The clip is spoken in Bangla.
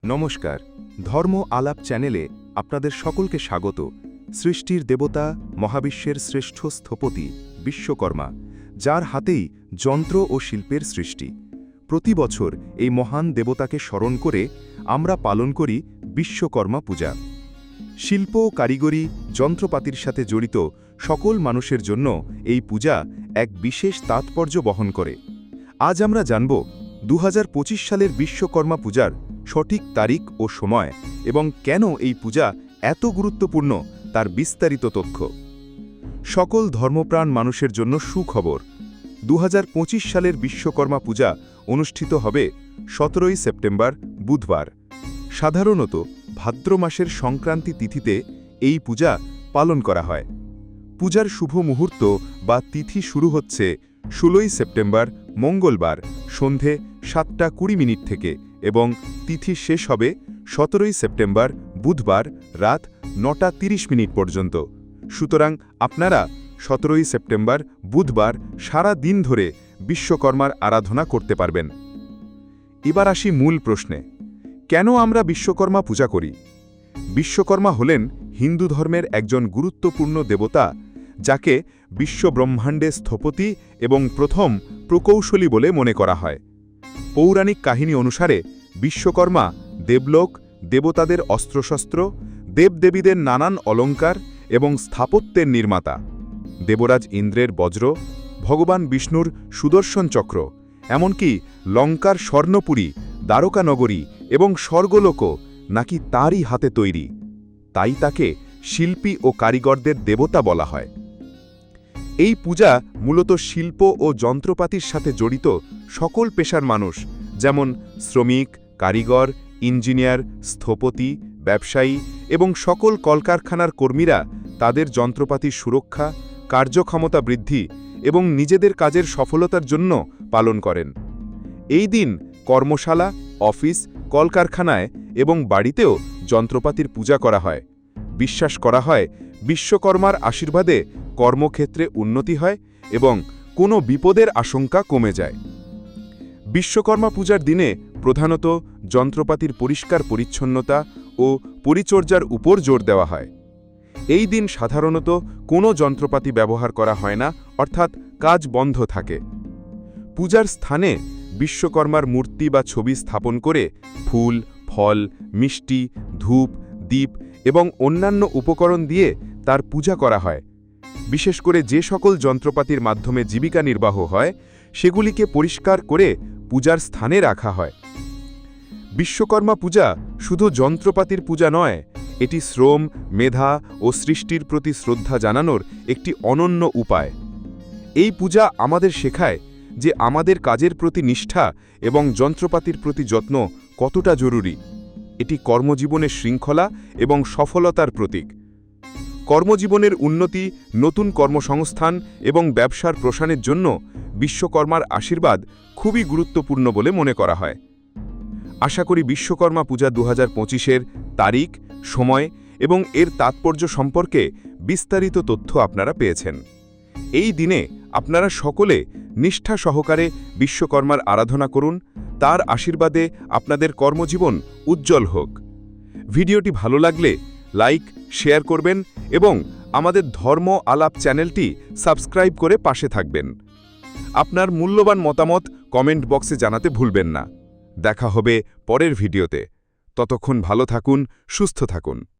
নমস্কার, ধর্ম আলাপ চ্যানেলে আপনাদের সকলকে স্বাগত। সৃষ্টির দেবতা, মহাবিশ্বের শ্রেষ্ঠ স্থপতি বিশ্বকর্মা, যার হাতেই যন্ত্র ও শিল্পের সৃষ্টি। প্রতি বছর এই মহান দেবতাকে স্মরণ করে আমরা পালন করি বিশ্বকর্মা পূজা। শিল্প, কারিগরি, যন্ত্রপাতির সাথে জড়িত সকল মানুষের জন্য এই পূজা এক বিশেষ তাৎপর্য বহন করে। আজ আমরা জানব 2025 সালের বিশ্বকর্মা পূজার সঠিক তারিখ ও সময় এবং কেন এই পূজা এত গুরুত্বপূর্ণ তার বিস্তারিত তথ্য। সকল ধর্মপ্রাণ মানুষের জন্য সুখবর। 2025 সালের বিশ্বকর্মা পূজা অনুষ্ঠিত হবে 17 সেপ্টেম্বর বুধবার। সাধারণত ভাদ্র মাসের সংক্রান্তি তিথিতে এই পূজা পালন করা হয়। পূজার শুভ মুহূর্ত বা তিথি শুরু হচ্ছে 16 সেপ্টেম্বর মঙ্গলবার সন্ধে 7:20 থেকে এবং তিথি শেষ হবে 17 সেপ্টেম্বর বুধবার রাত 9:30 পর্যন্ত। সুতরাং আপনারা 17 সেপ্টেম্বর বুধবার সারা দিন ধরে বিশ্বকর্মার আরাধনা করতে পারবেন। এবার আসি মূল প্রশ্নে, কেন আমরা বিশ্বকর্মা পূজা করি? বিশ্বকর্মা হলেন হিন্দু ধর্মের একজন গুরুত্বপূর্ণ দেবতা, যাকে বিশ্বব্রহ্মাণ্ডে স্থপতি এবং প্রথম প্রকৌশলী বলে মনে করা হয়। পৌরাণিক কাহিনী অনুসারে বিশ্বকর্মা দেবলোক, দেবতাদের অস্ত্রশস্ত্র, দেবদেবীদের নানান অলঙ্কার এবং স্থাপত্যের নির্মাতা। দেবরাজ ইন্দ্রের বজ্র, ভগবান বিষ্ণুর সুদর্শন চক্র, এমনকি লঙ্কার স্বর্ণপুরী, দ্বারকানগরী এবং স্বর্গলোকও নাকি তারই হাতে তৈরি। তাই তাকে শিল্পী ও কারিগরদের দেবতা বলা হয়। এই পূজা মূলত শিল্প ও যন্ত্রপাতির সাথে জড়িত সকল পেশার মানুষ, যেমন শ্রমিক, কারিগর, ইঞ্জিনিয়ার, স্থপতি, ব্যবসায়ী এবং সকল কলকারখানার কর্মীরা তাদের যন্ত্রপাতির সুরক্ষা, কার্যক্ষমতা বৃদ্ধি এবং নিজেদের কাজের সফলতার জন্য পালন করেন। এই দিন কর্মশালা, অফিস, কলকারখানায় এবং বাড়িতেও যন্ত্রপাতির পূজা করা হয়। বিশ্বাস করা হয় বিশ্বকর্মার আশীর্বাদে কর্মক্ষেত্রে উন্নতি হয় এবং কোনো বিপদের আশঙ্কা কমে যায়। বিশ্বকর্মা পূজার দিনে প্রধানত যন্ত্রপাতির পরিষ্কার পরিচ্ছন্নতা ও পরিচর্যার উপর জোর দেওয়া হয়। এই দিন সাধারণত কোনো যন্ত্রপাতি ব্যবহার করা হয় না, অর্থাৎ কাজ বন্ধ থাকে। পূজার স্থানে বিশ্বকর্মার মূর্তি বা ছবি স্থাপন করে ফুল, ফল, মিষ্টি, ধূপ, দীপ এবং অন্যান্য উপকরণ দিয়ে তার পূজা করা হয়। বিশেষ করে যে সকল যন্ত্রপাতির মাধ্যমে জীবিকা নির্বাহ হয় সেগুলিকে পরিষ্কার করে পূজার স্থানে রাখা হয়। বিশ্বকর্মা পূজা শুধু যন্ত্রপাতির পূজা নয়, এটি শ্রম, মেধা ও সৃষ্টির প্রতি শ্রদ্ধা জানানোর একটি অনন্য উপায়। এই পূজা আমাদের শেখায় যে আমাদের কাজের প্রতি নিষ্ঠা এবং যন্ত্রপাতির প্রতি যত্ন কতটা জরুরি। এটি কর্মজীবনের শৃঙ্খলা এবং সফলতার প্রতীক। কর্মজীবনের উন্নতি, নতুন কর্মসংস্থান এবং ব্যবসার প্রসারের জন্য বিশ্বকর্মার আশীর্বাদ খুবই গুরুত্বপূর্ণ বলে মনে করা হয়। আশা করি বিশ্বকর্মা পূজা 2025-এর তারিখ, সময় এবং এর তাৎপর্য সম্পর্কে বিস্তারিত তথ্য আপনারা পেয়েছেন। এই দিনে আপনারা সকলে নিষ্ঠা সহকারে বিশ্বকর্মার আরাধনা করুন। তার আশীর্বাদে আপনাদের কর্মজীবন উজ্জ্বল হোক। ভিডিওটি ভালো লাগলে লাইক, শেয়ার করবেন এবং আমাদের ধর্ম আলাপ চ্যানেলটি সাবস্ক্রাইব করে পাশে থাকবেন। আপনার মূল্যবান মতামত কমেন্ট বক্সে জানাতে ভুলবেন না। দেখা হবে পরের ভিডিওতে। ততক্ষণ ভালো থাকুন, সুস্থ থাকুন।